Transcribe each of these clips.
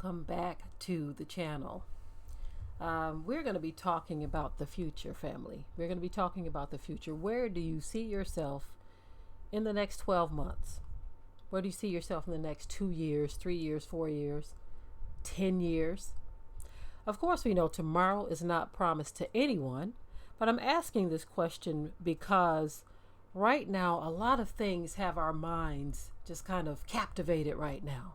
welcome back to the channel. We're going to be talking about the future, family. We're going to be talking about the future. Where do you see yourself in the next 12 months? Where do you see yourself in the next 2 years, 3 years, 4 years, 10 years? Of course, we know tomorrow is not promised to anyone, but I'm asking this question because right now, a lot of things have our minds just kind of captivated right now.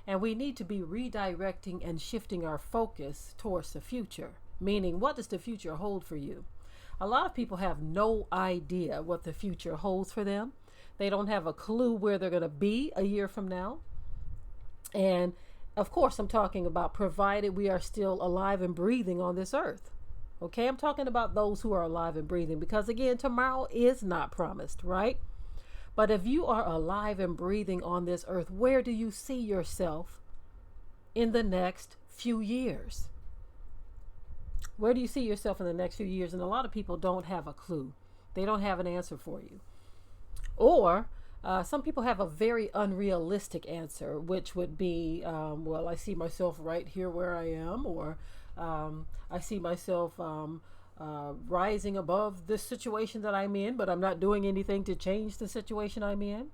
And we need to be redirecting and shifting our focus towards the future. Meaning, what does the future hold for you? A lot of people have no idea what the future holds for them. They don't have a clue where they're going to be a year from now. And of course, I'm talking about provided we are still alive and breathing on this earth. Okay, I'm talking about those who are alive and breathing because, again, tomorrow is not promised, right? But if you are alive and breathing on this earth, where do you see yourself in the next few years? Where do you see yourself in the next few years? And a lot of people don't have a clue. They don't have an answer for you. Or some people have a very unrealistic answer, which would be, well, I see myself right here where I am, or I see myself rising above this situation that I'm in, but I'm not doing anything to change the situation I'm in.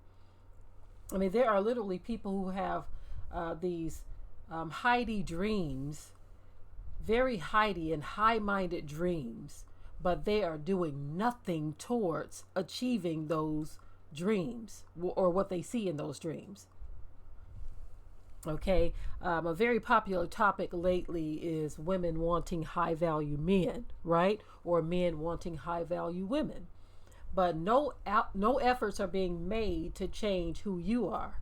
I mean, there are literally people who have these Heidi dreams, very Heidi and high-minded dreams, but they are doing nothing towards achieving those dreams or what they see in those dreams. Okay, a very popular topic lately is women wanting high value men, right? Or men wanting high value women. But no efforts are being made to change who you are.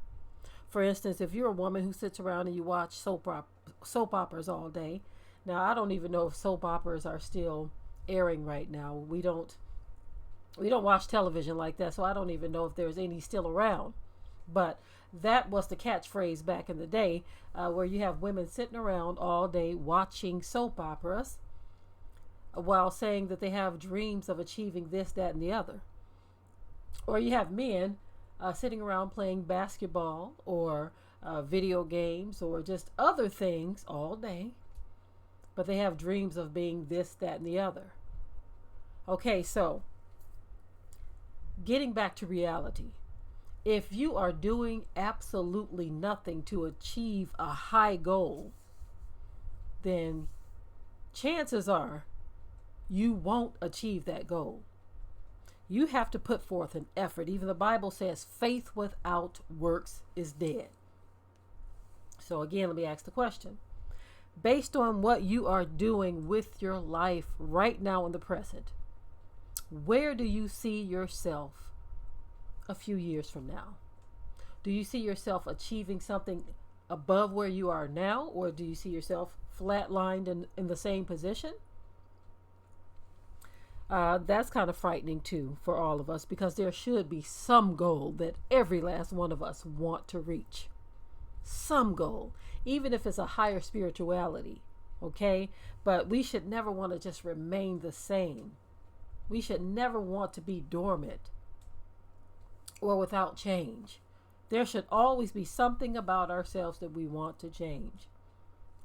For instance, if you're a woman who sits around and you watch soap operas all day. Now, I don't even know if soap operas are still airing right now. We don't watch television like that, so I don't even know if there's any still around. But that was the catchphrase back in the day, where you have women sitting around all day watching soap operas while saying that they have dreams of achieving this, that, and the other. Or you have men sitting around playing basketball or video games or just other things all day, but they have dreams of being this, that, and the other. Okay, so getting back to reality. If you are doing absolutely nothing to achieve a high goal, then chances are you won't achieve that goal. You have to put forth an effort. Even the Bible says faith without works is dead. So again, let me ask the question. Based on what you are doing with your life right now in the present, where do you see yourself a few years from now? Do you see yourself achieving something above where you are now, or do you see yourself flatlined in the same position? That's kind of frightening too for all of us, because there should be some goal that every last one of us want to reach. Some goal, even if it's a higher spirituality, okay? But we should never want to just remain the same. We should never want to be dormant or without change. There should always be something about ourselves that we want to change,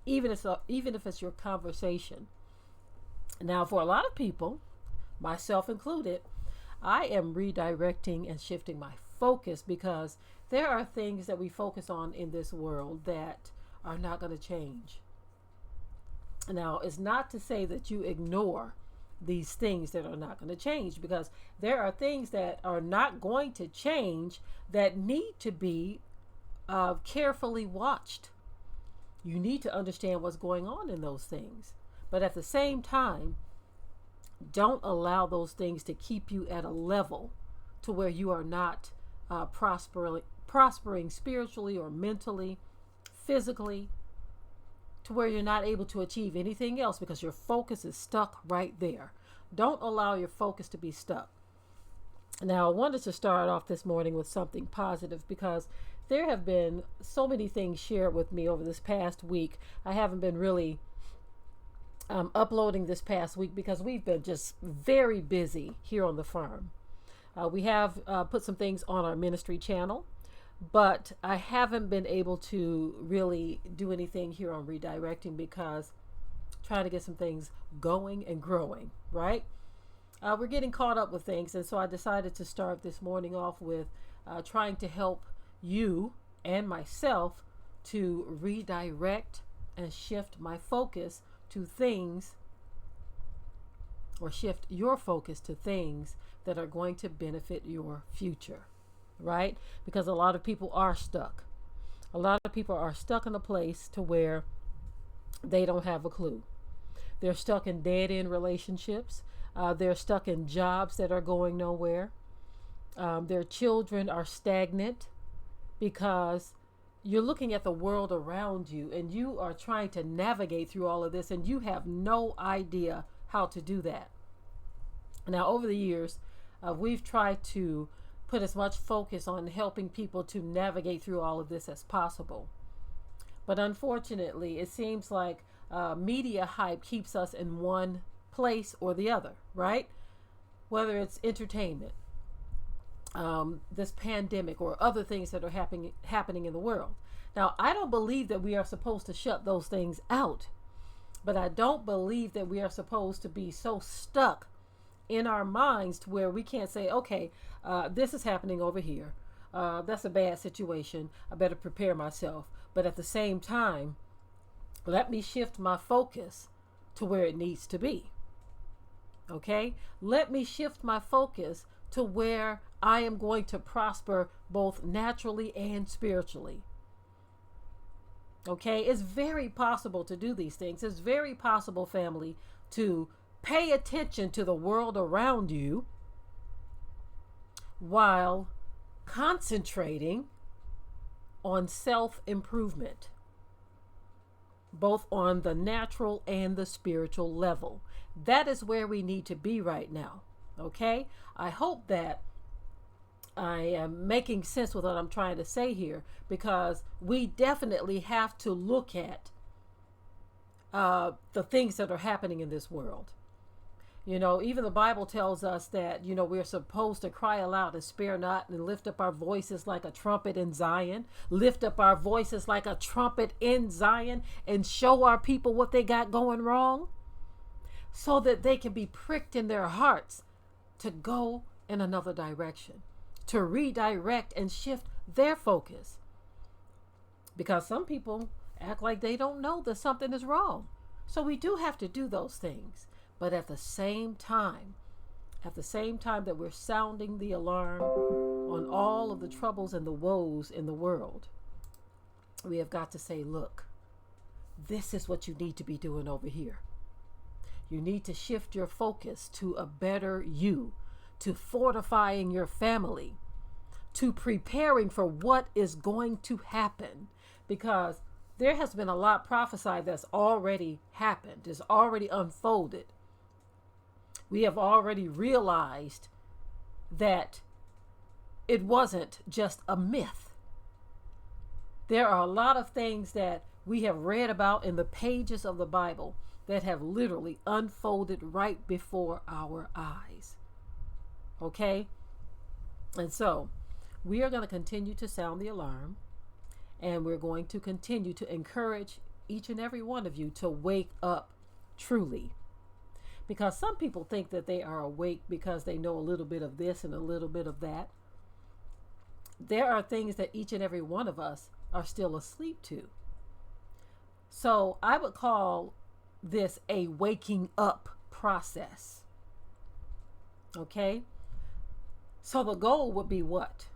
even if it's your conversation. Now, for a lot of people, myself included, I am redirecting and shifting my focus because there are things that we focus on in this world that are not going to change. Now, it's not to say that you ignore these things that are not going to change, because there are things that are not going to change that need to be carefully watched. You need to understand what's going on in those things, but at the same time, don't allow those things to keep you at a level to where you are not prospering spiritually or mentally, physically, to where you're not able to achieve anything else because your focus is stuck right there. Don't allow your focus to be stuck. Now, I wanted to start off this morning with something positive because there have been so many things shared with me over this past week. I haven't been really uploading this past week because we've been just very busy here on the farm. We have put some things on our ministry channel, But I haven't been able to really do anything here on redirecting because trying to get some things going and growing, right? We're getting caught up with things. And so I decided to start this morning off with trying to help you and myself to redirect and shift my focus to things, or shift your focus to things that are going to benefit your future, right? Because a lot of people are stuck. A lot of people are stuck in a place to where they don't have a clue. They're stuck in dead end relationships. They're stuck in jobs that are going nowhere. Their children are stagnant because you're looking at the world around you and you are trying to navigate through all of this and you have no idea how to do that. Now, over the years, we've tried to put as much focus on helping people to navigate through all of this as possible. But unfortunately, it seems like media hype keeps us in one place or the other, right? Whether it's entertainment, this pandemic, or other things that are happening in the world. Now, I don't believe that we are supposed to shut those things out, but I don't believe that we are supposed to be so stuck in our minds to where we can't say, okay, this is happening over here. That's a bad situation. I better prepare myself. But at the same time, let me shift my focus to where it needs to be. Okay? Let me shift my focus to where I am going to prosper both naturally and spiritually. Okay? It's very possible to do these things. It's very possible, family, to pay attention to the world around you while concentrating on self-improvement, both on the natural and the spiritual level. That is where we need to be right now. Okay? I hope that I am making sense with what I'm trying to say here, because we definitely have to look at the things that are happening in this world. You know, even the Bible tells us that, you know, we're supposed to cry aloud and spare not and lift up our voices like a trumpet in Zion. Lift up our voices like a trumpet in Zion and show our people what they got going wrong so that they can be pricked in their hearts to go in another direction, to redirect and shift their focus. Because some people act like they don't know that something is wrong. So we do have to do those things. But at the same time that we're sounding the alarm on all of the troubles and the woes in the world, we have got to say, look, this is what you need to be doing over here. You need to shift your focus to a better you, to fortifying your family, to preparing for what is going to happen. Because there has been a lot prophesied that's already happened, is already unfolded. We have already realized that it wasn't just a myth. There are a lot of things that we have read about in the pages of the Bible that have literally unfolded right before our eyes. Okay? And so we are going to continue to sound the alarm, and we're going to continue to encourage each and every one of you to wake up truly. Because some people think that they are awake because they know a little bit of this and a little bit of that. There are things that each and every one of us are still asleep to. So I would call this a waking up process. Okay? So the goal would be what?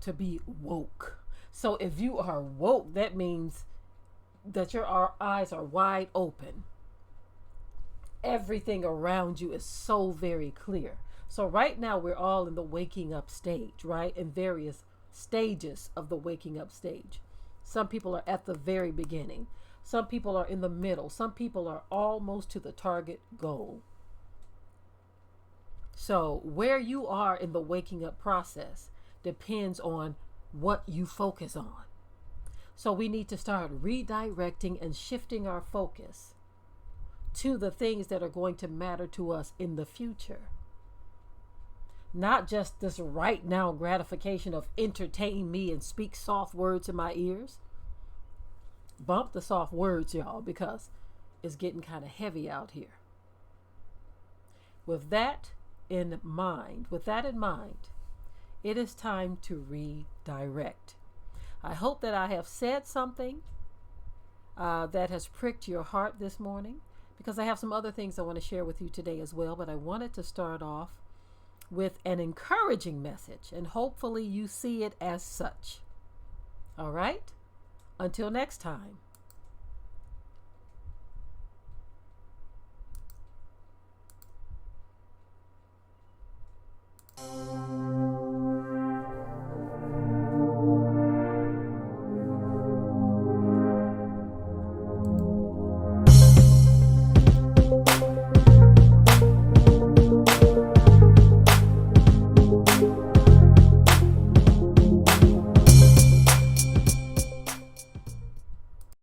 To be woke. So if you are woke, that means that your eyes are wide open. Everything around you is so very clear. So right now we're all in the waking up stage, right? In various stages of the waking up stage. Some people are at the very beginning. Some people are in the middle. Some people are almost to the target goal. So where you are in the waking up process depends on what you focus on. So we need to start redirecting and shifting our focus to the things that are going to matter to us in the future. not just this right now gratification of entertain me and speak soft words in my ears. Bump the soft words, y'all, because it's getting kind of heavy out here. With that in mind, it is time to redirect. I hope that I have said something that has pricked your heart this morning, because I have some other things I want to share with you today as well. But I wanted to start off with an encouraging message, and hopefully you see it as such. All right? Until next time.